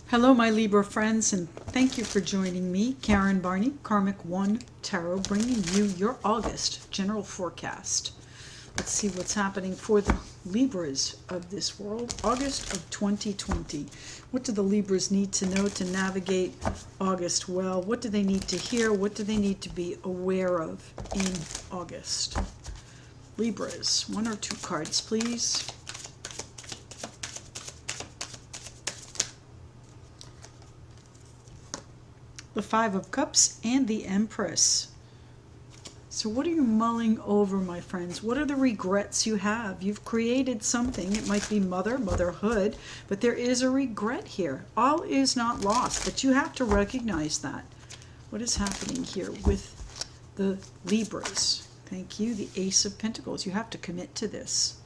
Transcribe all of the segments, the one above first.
Hello, my Libra friends, and thank you for joining me, Karen Barney, Karmic One Tarot, bringing you your August general forecast. Let's see what's happening for the Libras of this world, August of 2020. What do the Libras need to know to navigate August well? What do they need to hear? What do they need to be aware of in August? Libras, one or two cards, please. The Five of Cups and the Empress. So what are you mulling over, my friends? What are the regrets you have? You've created something. It might be motherhood, but there is a regret here. All is not lost, but you have to recognize that. What is happening here with the Libras? Thank you, the Ace of Pentacles. You have to commit to this.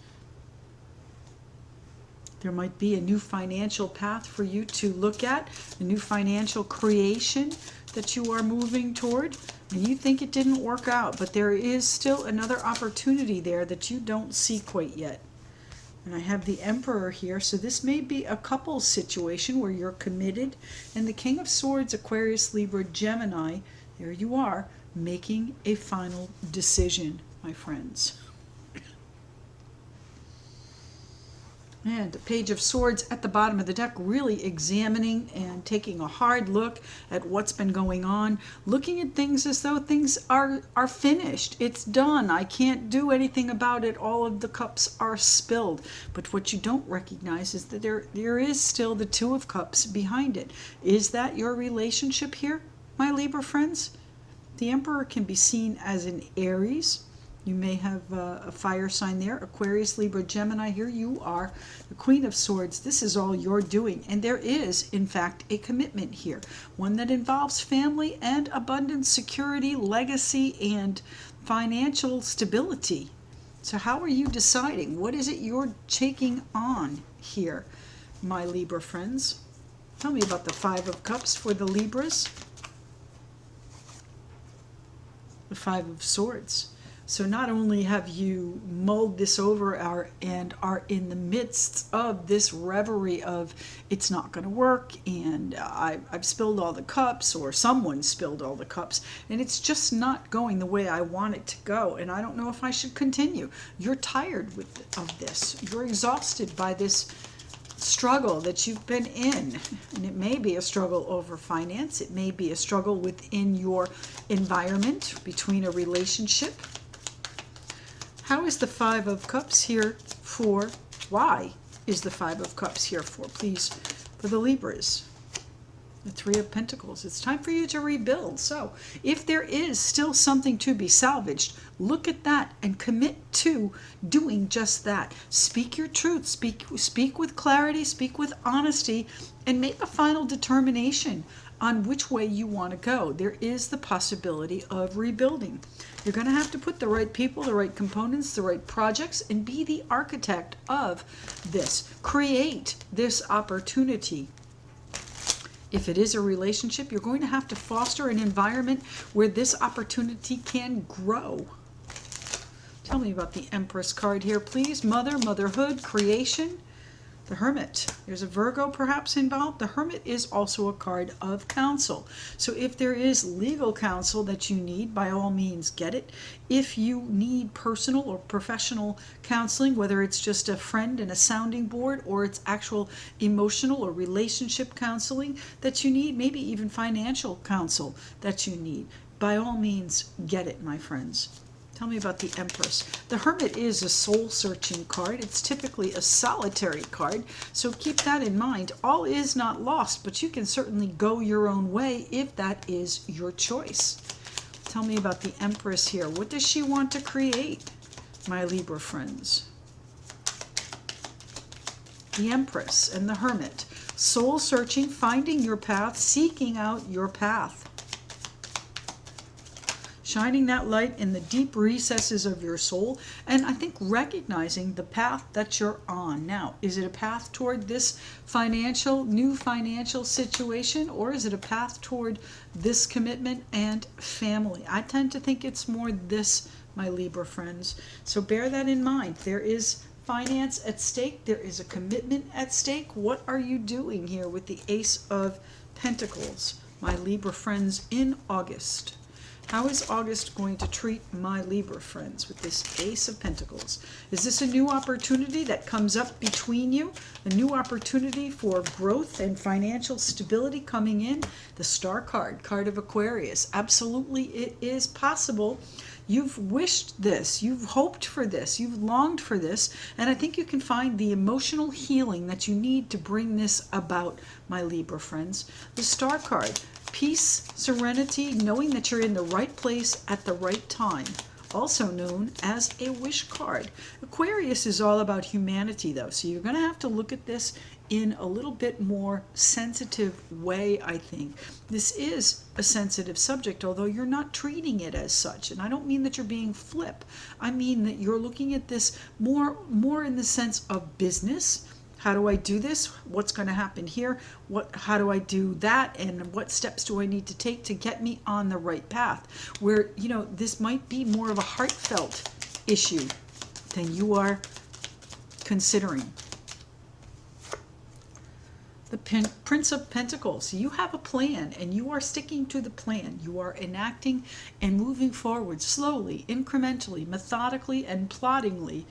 There might be a new financial path for you to look at, a new financial creation that you are moving toward, and you think it didn't work out, but there is still another opportunity there that you don't see quite yet. And I have the Emperor here, so this may be a couples situation where you're committed, and the King of Swords, Aquarius, Libra, Gemini, there you are, making a final decision, my friends. And the Page of Swords at the bottom of the deck, really examining and taking a hard look at what's been going on, looking at things as though things are finished. It's done. I can't do anything about it. All of the cups are spilled. But what you don't recognize is that there is still the Two of Cups behind it. Is that your relationship here, my Libra friends? The Emperor can be seen as an Aries. You may have a fire sign there, Aquarius, Libra, Gemini. Here you are, the Queen of Swords. This is all you're doing. And there is, in fact, a commitment here. One that involves family and abundance, security, legacy, and financial stability. So how are you deciding? What is it you're taking on here, my Libra friends? Tell me about the Five of Cups for the Libras. The Five of Swords. So not only have you mulled this over and are in the midst of this reverie of it's not going to work, and I've spilled all the cups, or someone spilled all the cups, and it's just not going the way I want it to go, and I don't know if I should continue. You're tired of this. You're exhausted by this struggle that you've been in, and it may be a struggle over finance. It may be a struggle within your environment, between a relationship. How is the Five of Cups here for? Why is the Five of Cups here for, please, for the Libras? The Three of Pentacles. It's time for you to rebuild. So if there is still something to be salvaged, look at that and commit to doing just that. Speak your truth. Speak with clarity. Speak with honesty, and make a final determination on which way you want to go. There is the possibility of rebuilding. You're going to have to put the right people, the right components, the right projects, and be the architect of this. Create this opportunity. If it is a relationship, you're going to have to foster an environment where this opportunity can grow. Tell me about the Empress card here, please. Motherhood, creation. The Hermit. There's a Virgo perhaps involved. The Hermit is also a card of counsel. So if there is legal counsel that you need, by all means get it. If you need personal or professional counseling, whether it's just a friend and a sounding board, or it's actual emotional or relationship counseling that you need, maybe even financial counsel that you need, by all means get it, my friends. Tell me about the Empress. The Hermit is a soul-searching card. It's typically a solitary card, so keep that in mind. All is not lost, but you can certainly go your own way if that is your choice. Tell me about the Empress here. What does she want to create, my Libra friends? The Empress and the Hermit. Soul-searching, finding your path, seeking out your path. Shining that light in the deep recesses of your soul, and I think recognizing the path that you're on. Now, is it a path toward this new financial situation, or is it a path toward this commitment and family? I tend to think it's more this, my Libra friends. So bear that in mind. There is finance at stake. There is a commitment at stake. What are you doing here with the Ace of Pentacles, my Libra friends, in August? How is August going to treat my Libra friends with this Ace of Pentacles? Is this a new opportunity that comes up between you? A new opportunity for growth and financial stability coming in? The Star card, card of Aquarius. Absolutely, it is possible. You've wished this, you've hoped for this, you've longed for this, and I think you can find the emotional healing that you need to bring this about, my Libra friends. The Star card, peace, serenity, knowing that you're in the right place at the right time, also known as a wish card. Aquarius is all about humanity, though, so you're going to have to look at this in a little bit more sensitive way, I think. This is a sensitive subject, although you're not treating it as such. And I don't mean that you're being flip. I mean that you're looking at this more in the sense of business. How do I do this? What's going to happen here? How do I do that? And what steps do I need to take to get me on the right path? Where, this might be more of a heartfelt issue than you are considering. The Prince of Pentacles, you have a plan and you are sticking to the plan. You are enacting and moving forward slowly, incrementally, methodically, and ploddingly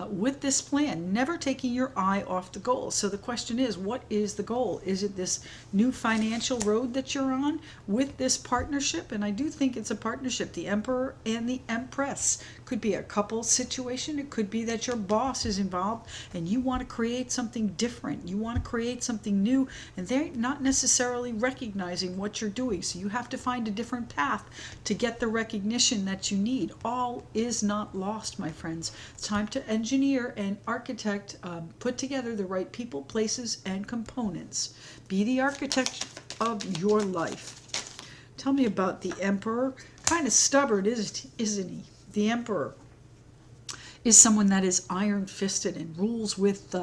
with this plan, never taking your eye off the goal. So the question is, what is the goal? Is it this new financial road that you're on with this partnership? And I do think it's a partnership. The Emperor and the Empress could be a couple situation. It could be that your boss is involved and you want to create something different. You want to create something new, and they're not necessarily recognizing what you're doing. So you have to find a different path to get the recognition that you need. All is not lost, my friends. It's time to engineer and architect, put together the right people, places, and components. Be the architect of your life. Tell me about the Emperor. Kind of stubborn, isn't he? The Emperor is someone that is iron-fisted and rules with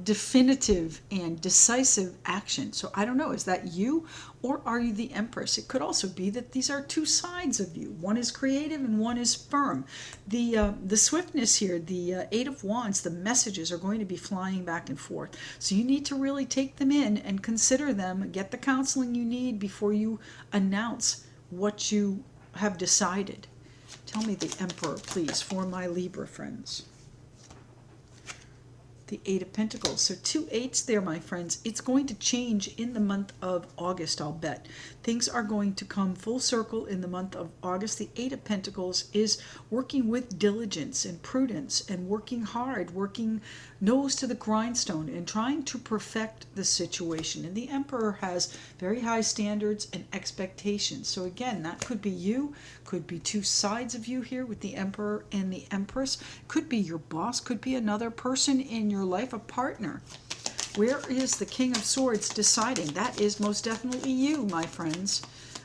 definitive and decisive action. So I don't know, is that you, or are you the Empress? It could also be that these are two sides of you. One is creative and one is firm. The swiftness here, the Eight of Wands, the messages are going to be flying back and forth. So you need to really take them in and consider them, get the counseling you need before you announce what you have decided. Tell me the Emperor, please, for my Libra friends. The Eight of Pentacles. So 2 8s there, my friends. It's going to change in the month of August, I'll bet. Things are going to come full circle in the month of August. The Eight of Pentacles is working with diligence and prudence and working hard, working nose to the grindstone and trying to perfect the situation. And the Emperor has very high standards and expectations. So again, that could be you, could be two sides of you here with the Emperor and the Empress, could be your boss, could be another person in your life, a partner. Where is the King of Swords deciding? That is most definitely you, my friends.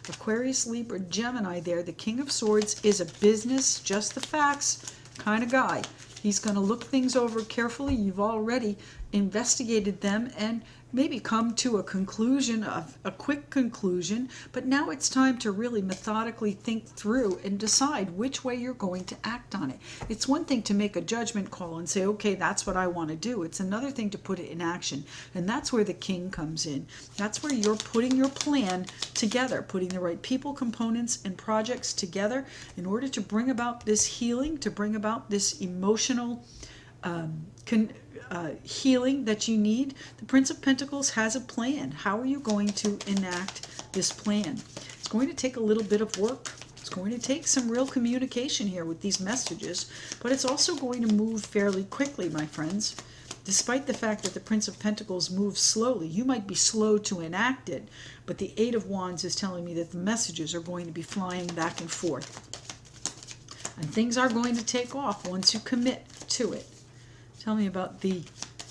Aquarius, Libra, Gemini there. The King of Swords is a business, just the facts kind of guy. He's going to look things over carefully. You've already investigated them and maybe come to a conclusion, a quick conclusion, but now it's time to really methodically think through and decide which way you're going to act on it. It's one thing to make a judgment call and say, okay, that's what I want to do. It's another thing to put it in action, and that's where the King comes in. That's where you're putting your plan together, putting the right people, components, and projects together in order to bring about this healing, to bring about this emotional healing that you need. The Prince of Pentacles has a plan. How are you going to enact this plan? It's going to take a little bit of work. It's going to take some real communication here with these messages, but it's also going to move fairly quickly, my friends. Despite the fact that the Prince of Pentacles moves slowly, you might be slow to enact it, but the Eight of Wands is telling me that the messages are going to be flying back and forth. And things are going to take off once you commit to it. Tell me about the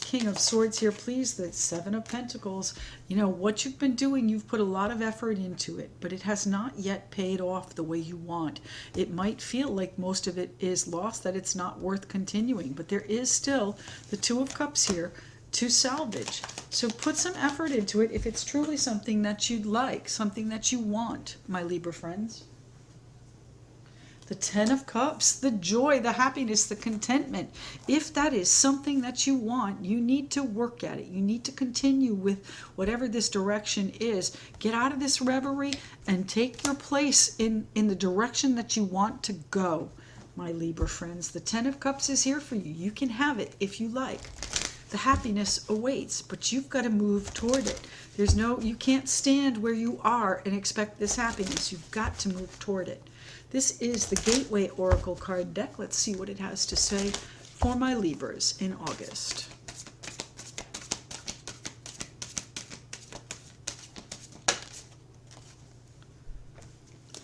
King of Swords here, please. The Seven of Pentacles. You know, what you've been doing, you've put a lot of effort into it, but it has not yet paid off the way you want. It might feel like most of it is lost, that it's not worth continuing, but there is still the Two of Cups here to salvage. So put some effort into it if it's truly something that you'd like, something that you want, my Libra friends. The Ten of Cups, the joy, the happiness, the contentment. If that is something that you want, you need to work at it. You need to continue with whatever this direction is. Get out of this reverie and take your place in the direction that you want to go, my Libra friends. The Ten of Cups is here for you. You can have it if you like. The happiness awaits, but you've got to move toward it. You can't stand where you are and expect this happiness. You've got to move toward it. This is the Gateway Oracle card deck. Let's see what it has to say for my Libras in August.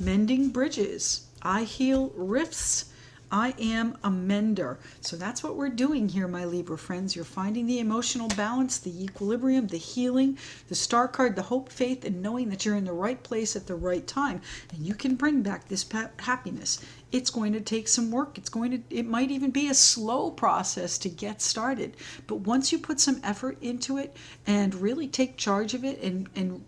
Mending bridges. I heal rifts. I am a mender. So that's what we're doing here, my Libra friends. You're finding the emotional balance, the equilibrium, the healing, the star card, the hope, faith, and knowing that you're in the right place at the right time. And you can bring back this happiness. It's going to take some work. It might even be a slow process to get started. But once you put some effort into it and really take charge of it and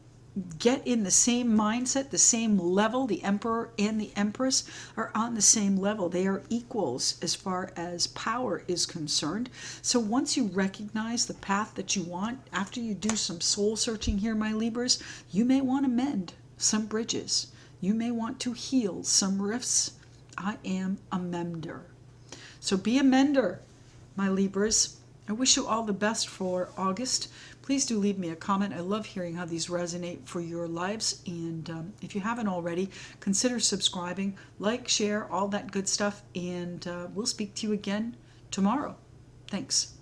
get in the same mindset, the same level. The Emperor and the Empress are on the same level. They are equals as far as power is concerned. So once you recognize the path that you want, after you do some soul searching here, my Libras, you may want to mend some bridges. You may want to heal some rifts. I am a mender. So be a mender, my Libras. I wish you all the best for August. Please do leave me a comment. I love hearing how these resonate for your lives. And if you haven't already, consider subscribing, like, share, all that good stuff. And we'll speak to you again tomorrow. Thanks.